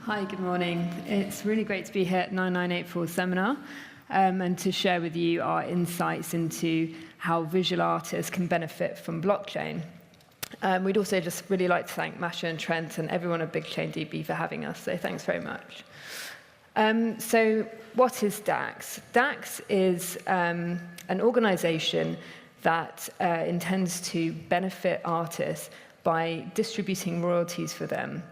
Hi, good morning. It's really great to be here at 9984 seminar and to share with you our insights into how visual artists can benefit from blockchain. We'd also just really like to thank Masha and Trent and everyone at BigchainDB for having us, so thanks very much. So what is DACS? DACS is an organization that intends to benefit artists by distributing royalties for them.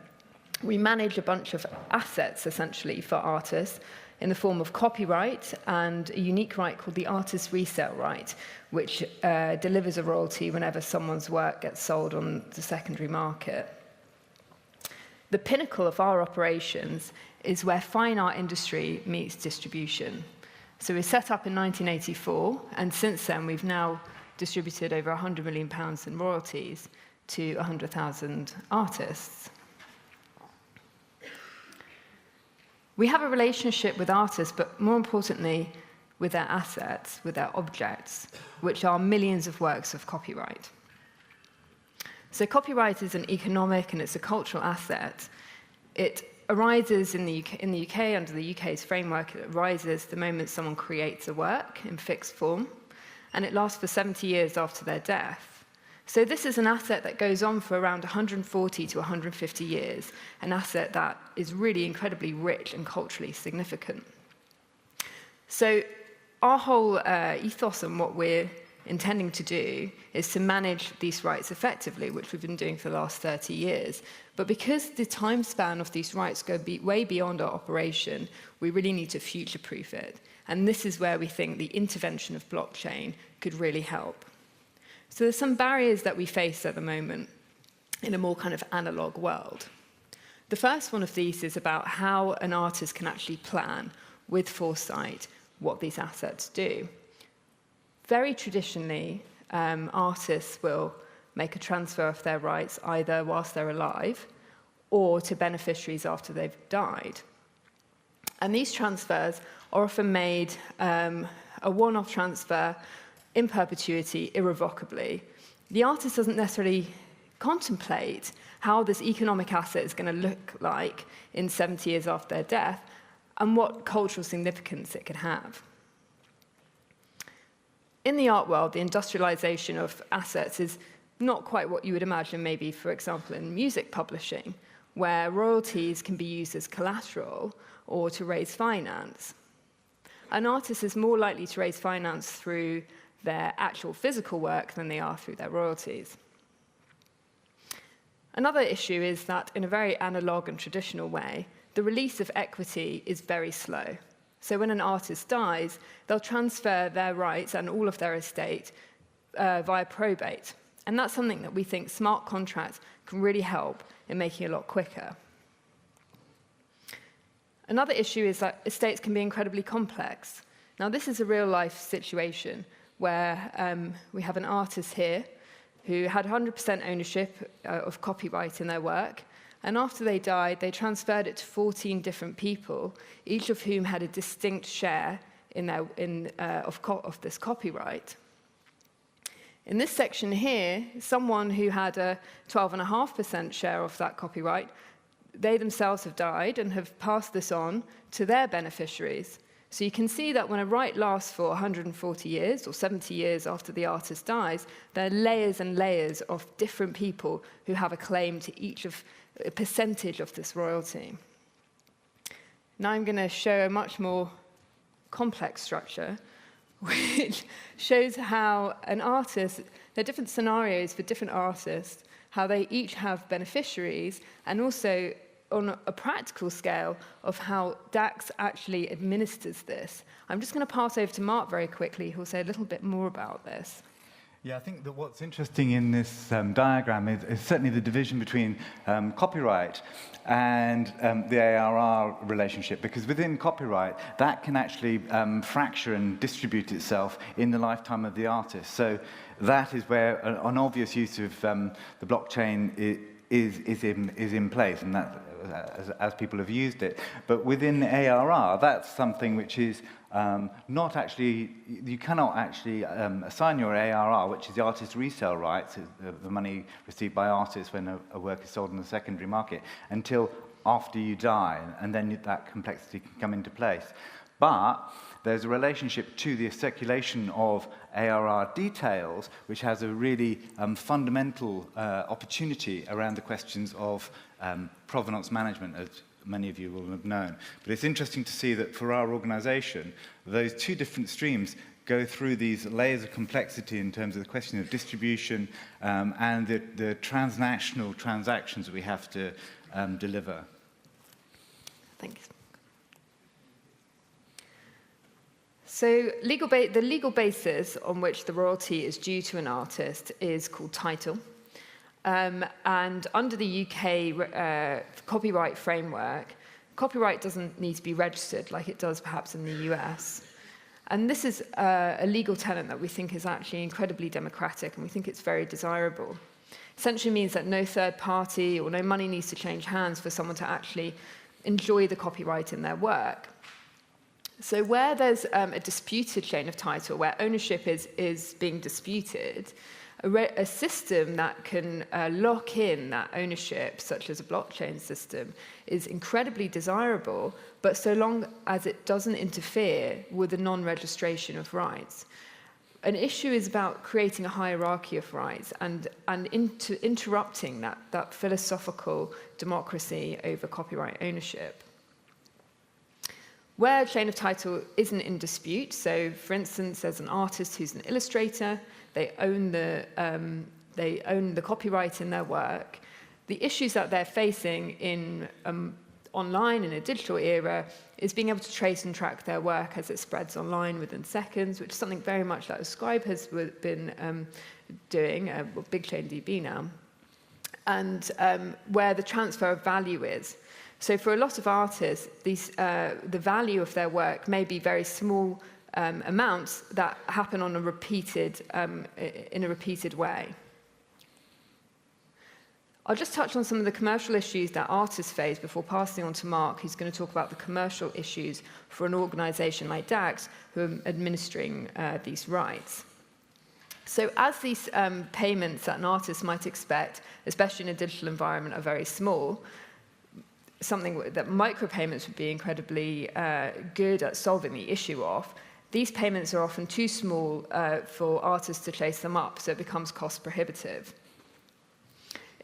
We manage a bunch of assets, essentially, for artists in the form of copyright and a unique right called the artist resale right, which delivers a royalty whenever someone's work gets sold on the secondary market. The pinnacle of our operations is where fine art industry meets distribution. So we set up in 1984, and since then we've now distributed over £100 million in royalties to 100,000 artists. We have a relationship with artists, but more importantly, with their assets, with their objects, which are millions of works of copyright. So copyright is an economic and it's a cultural asset. It arises in the UK under the UK's framework. It arises the moment someone creates a work in fixed form, and it lasts for 70 years after their death. So this is an asset that goes on for around 140 to 150 years, an asset that is really incredibly rich and culturally significant. So our whole ethos and what we're intending to do is to manage these rights effectively, which we've been doing for the last 30 years. But because the time span of these rights go way beyond our operation, we really need to future-proof it. And this is where we think the intervention of blockchain could really help. So there's some barriers that we face at the moment in a more kind of analog world. The first one of these is about how an artist can actually plan with foresight what these assets do. Very traditionally, artists will make a transfer of their rights either whilst they're alive or to beneficiaries after they've died. And these transfers are often made a one-off transfer in perpetuity, irrevocably. The artist doesn't necessarily contemplate how this economic asset is going to look like in 70 years after their death and what cultural significance it could have. In the art world, the industrialization of assets is not quite what you would imagine maybe, for example, in music publishing, where royalties can be used as collateral or to raise finance. An artist is more likely to raise finance through their actual physical work than they are through their royalties. Another issue is that in a very analog and traditional way, the release of equity is very slow. So when an artist dies, they'll transfer their rights and all of their estate via probate. And that's something that we think smart contracts can really help in making a lot quicker. Another issue is that estates can be incredibly complex. Now, this is a real-life situation where we have an artist here who had 100% ownership of copyright in their work, and after they died, they transferred it to 14 different people, each of whom had a distinct share of this copyright. In this section here, someone who had a 12.5% share of that copyright, they themselves have died and have passed this on to their beneficiaries. So you can see that when a right lasts for 140 years or 70 years after the artist dies, there are layers and layers of different people who have a claim to each of a percentage of this royalty. Now I'm going to show a much more complex structure, which shows how an artist, there are different scenarios for different artists, how they each have beneficiaries, and also on a practical scale of how DACS actually administers this. I'm just going to pass over to Mark very quickly, who will say a little bit more about this. Yeah, I think that what's interesting in this diagram is certainly the division between copyright and the ARR relationship, because within copyright, that can actually fracture and distribute itself in the lifetime of the artist. So that is where an obvious use of the blockchain is in place, and that as people have used it. But within ARR, that's something which is not actually, you cannot actually assign your ARR, which is the artist resale rights, the money received by artists when a work is sold in the secondary market, until after you die, and then that complexity can come into place. But there's a relationship to the circulation of ARR details, which has a really fundamental opportunity around the questions of provenance management, as many of you will have known. But it's interesting to see that for our organization, those two different streams go through these layers of complexity in terms of the question of distribution and the transnational transactions that we have to deliver. Thanks. So the legal basis on which the royalty is due to an artist is called title. And under the UK copyright framework, copyright doesn't need to be registered like it does perhaps in the US. And this is a legal tenet that we think is actually incredibly democratic, and we think it's very desirable. Essentially means that no third party or no money needs to change hands for someone to actually enjoy the copyright in their work. So where there's a disputed chain of title, where ownership is being disputed, a system that can lock in that ownership, such as a blockchain system, is incredibly desirable, but so long as it doesn't interfere with the non-registration of rights. An issue is about creating a hierarchy of rights and interrupting that philosophical democracy over copyright ownership. Where a chain of title isn't in dispute, so for instance, there's an artist who's an illustrator, they own the copyright in their work. The issues that they're facing in online in a digital era is being able to trace and track their work as it spreads online within seconds, which is something very much that Scribe has been doing, BigchainDB now, and where the transfer of value is. So for a lot of artists, the value of their work may be very small amounts that happen on in a repeated way. I'll just touch on some of the commercial issues that artists face before passing on to Mark, who's going to talk about the commercial issues for an organisation like DACS, who are administering these rights. So as these payments that an artist might expect, especially in a digital environment, are very small, something that micropayments would be incredibly good at solving the issue of, these payments are often too small for artists to chase them up, so it becomes cost prohibitive.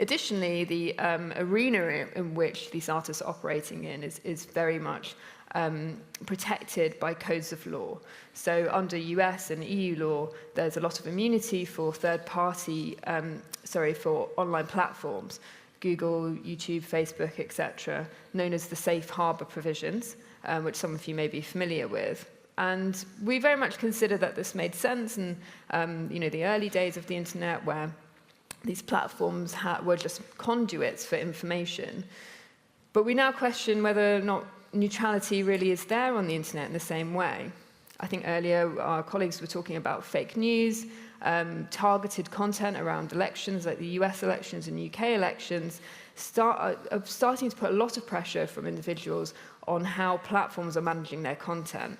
Additionally, the arena in which these artists are operating in is very much protected by codes of law. So under US and EU law, there's a lot of immunity for for online platforms, Google, YouTube, Facebook, etc., known as the safe harbor provisions, which some of you may be familiar with. And we very much consider that this made sense in the early days of the internet, where these platforms were just conduits for information. But we now question whether or not neutrality really is there on the internet in the same way. I think earlier our colleagues were talking about fake news, targeted content around elections, like the US elections and UK elections, starting to put a lot of pressure from individuals on how platforms are managing their content.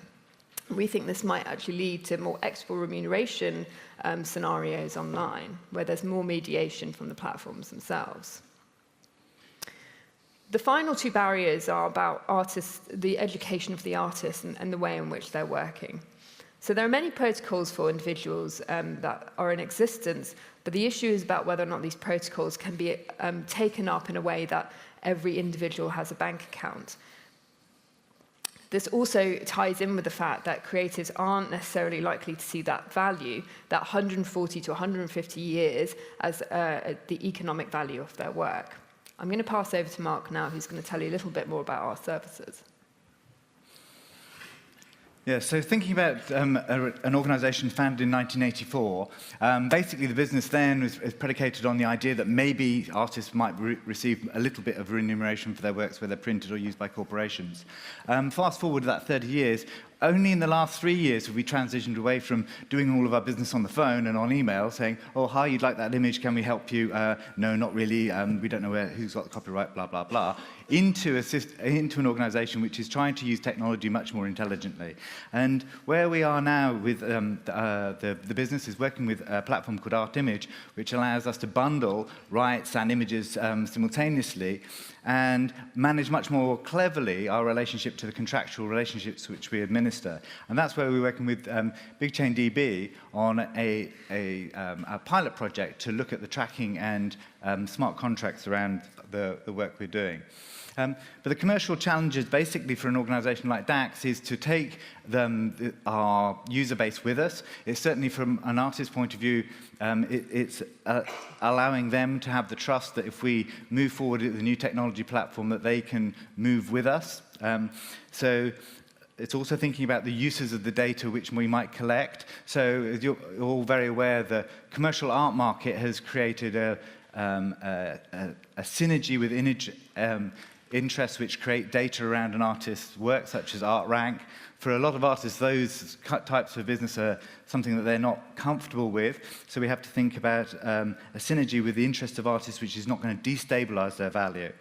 We think this might actually lead to more equitable remuneration scenarios online, where there's more mediation from the platforms themselves. The final two barriers are about the education of the artists and the way in which they're working. So there are many protocols for individuals that are in existence, but the issue is about whether or not these protocols can be taken up in a way that every individual has a bank account. This also ties in with the fact that creatives aren't necessarily likely to see that value, that 140 to 150 years, as the economic value of their work. I'm going to pass over to Mark now, who's going to tell you a little bit more about our services. Yeah, so thinking about an organisation founded in 1984, basically the business then was predicated on the idea that maybe artists might receive a little bit of remuneration for their works, whether printed or used by corporations. Fast forward about 30 years, only in the last 3 years have we transitioned away from doing all of our business on the phone and on email, saying, oh, hi, you'd like that image, can we help you? No, not really, we don't know who's got the copyright, blah, blah, blah, into an organisation which is trying to use technology much more intelligently. And where we are now with the business is working with a platform called Art Image, which allows us to bundle rights and images simultaneously and manage much more cleverly our relationship to the contractual relationships which we administer. And that's where we're working with BigchainDB on a pilot project to look at the tracking and smart contracts around the work we're doing. But the commercial challenges basically for an organization like DACS is to take our user base with us. It's certainly from an artist's point of view, it's allowing them to have the trust that if we move forward with the new technology platform that they can move with us. So it's also thinking about the uses of the data which we might collect. So as you're all very aware, the commercial art market has created a synergy with interests which create data around an artist's work, such as Art Rank. For a lot of artists, those types of business are something that they're not comfortable with. So we have to think about a synergy with the interest of artists, which is not going to destabilize their value.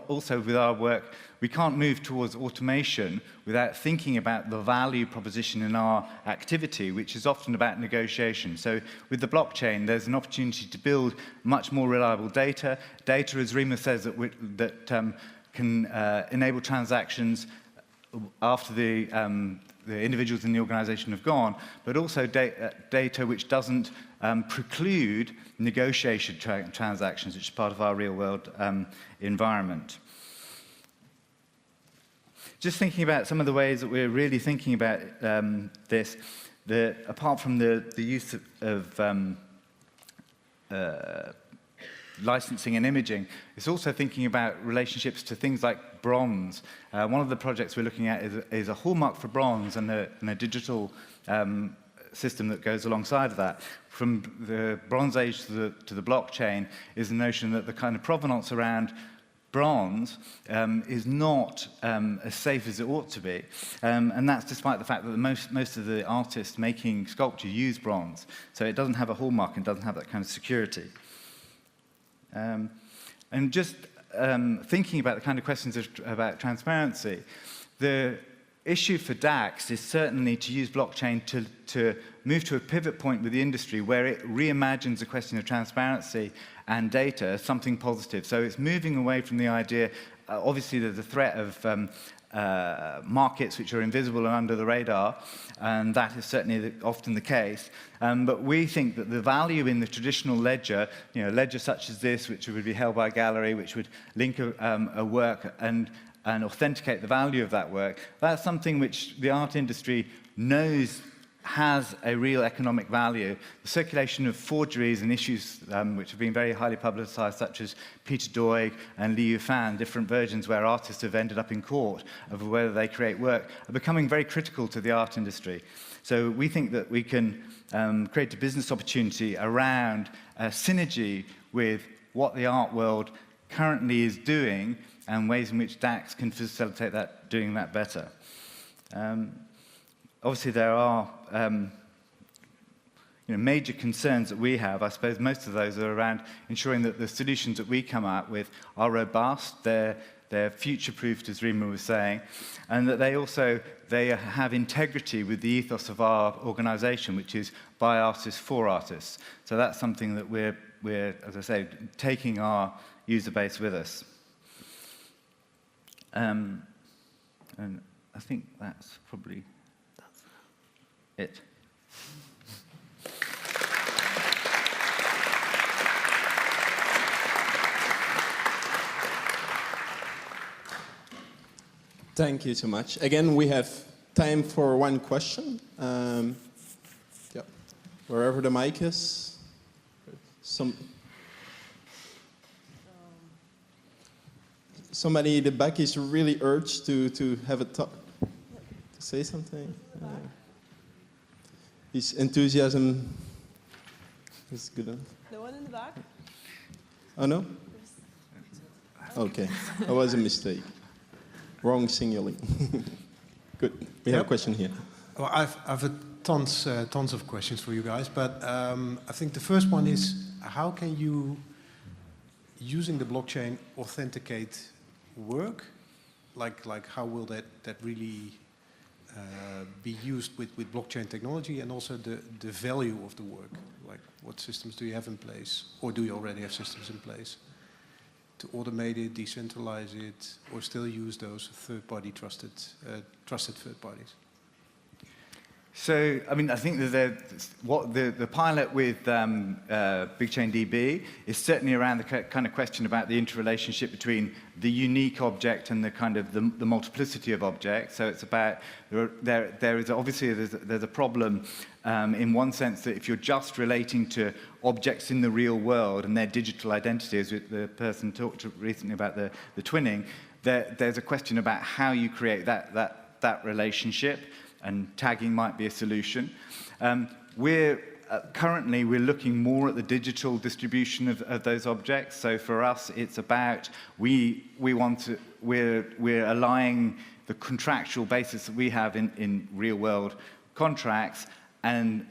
Also with our work, we can't move towards automation without thinking about the value proposition in our activity, which is often about negotiation. So with the blockchain, there's an opportunity to build much more reliable data. Data, as Reema says, that can enable transactions after the individuals in the organization have gone, but also data which doesn't preclude negotiation transactions, which is part of our real-world environment. Just thinking about some of the ways that we're really thinking about this, apart from the use of licensing and imaging, it's also thinking about relationships to things like bronze. One of the projects we're looking at is a hallmark for bronze and a digital system that goes alongside of that. From the Bronze Age to the blockchain is the notion that the kind of provenance around bronze is not as safe as it ought to be, and that's despite the fact that most of the artists making sculpture use bronze, so it doesn't have a hallmark and doesn't have that kind of security. And just thinking about the kind of questions about transparency, the issue for DACS is certainly to use blockchain to move to a pivot point with the industry where it reimagines the question of transparency and data as something positive. So it's moving away from the idea, obviously there's a threat of markets which are invisible and under the radar, and that is certainly often the case. But we think that the value in the traditional ledger, ledger such as this, which would be held by a gallery, which would link a work and authenticate the value of that work, that's something which the art industry knows has a real economic value. The circulation of forgeries and issues which have been very highly publicized, such as Peter Doig and Liu Fan, different versions where artists have ended up in court over whether they create work, are becoming very critical to the art industry. So we think that we can create a business opportunity around a synergy with what the art world currently is doing and ways in which DACS can facilitate that, doing that better. Obviously, there are major concerns that we have. I suppose most of those are around ensuring that the solutions that we come out with are robust, they're future-proofed, as Reema was saying, and that they have integrity with the ethos of our organisation, which is by artists for artists. So that's something that we're, as I say, taking our user base with us. And I think that's probably it. Thank you so much. Again, we have time for one question. Yeah. Wherever the mic is. Somebody in the back is really urged to have a talk, to say something. His enthusiasm is good enough. The one in the back? Oh, no? Okay, that was a mistake. Wrong signaling. Good. We have a question here. Well, I've tons of questions for you guys, but I think the first one is, how can you, using the blockchain, authenticate work like how will that really be used with blockchain technology, and also the value of the work? Like, what systems do you have in place, or do you already have systems in place to automate it, decentralize it, or still use those third-party trusted third parties? So, I mean, I think that the pilot with BigchainDB is certainly around the kind of question about the interrelationship between the unique object and the kind of the multiplicity of objects. So it's about, there is obviously, there's a problem in one sense that if you're just relating to objects in the real world and their digital identities, the person talked recently about the twinning, there's a question about how you create that relationship, and tagging might be a solution. Currently we're looking more at the digital distribution of those objects. So for us, it's about we're aligning the contractual basis that we have in real world contracts and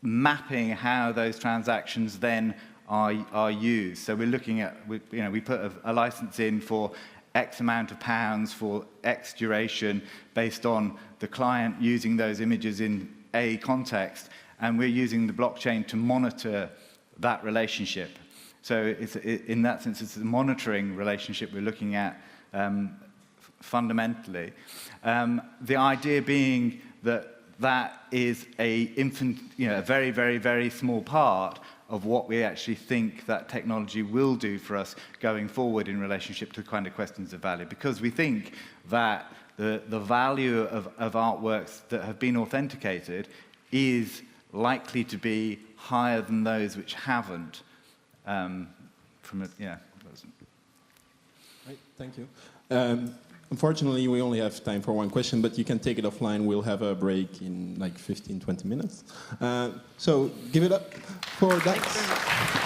mapping how those transactions then are used. So we're looking at, we put a license in for X amount of pounds for X duration based on the client using those images in a context, and we're using the blockchain to monitor that relationship. So in that sense, it's a monitoring relationship we're looking at fundamentally. The idea being that is a very, very, very small part of what we actually think that technology will do for us going forward in relationship to kind of questions of value. Because we think that the value of artworks that have been authenticated is likely to be higher than those which haven't. Right, thank you. Unfortunately, we only have time for one question, but you can take it offline. We'll have a break in like 15, 20 minutes. So give it up for DACS.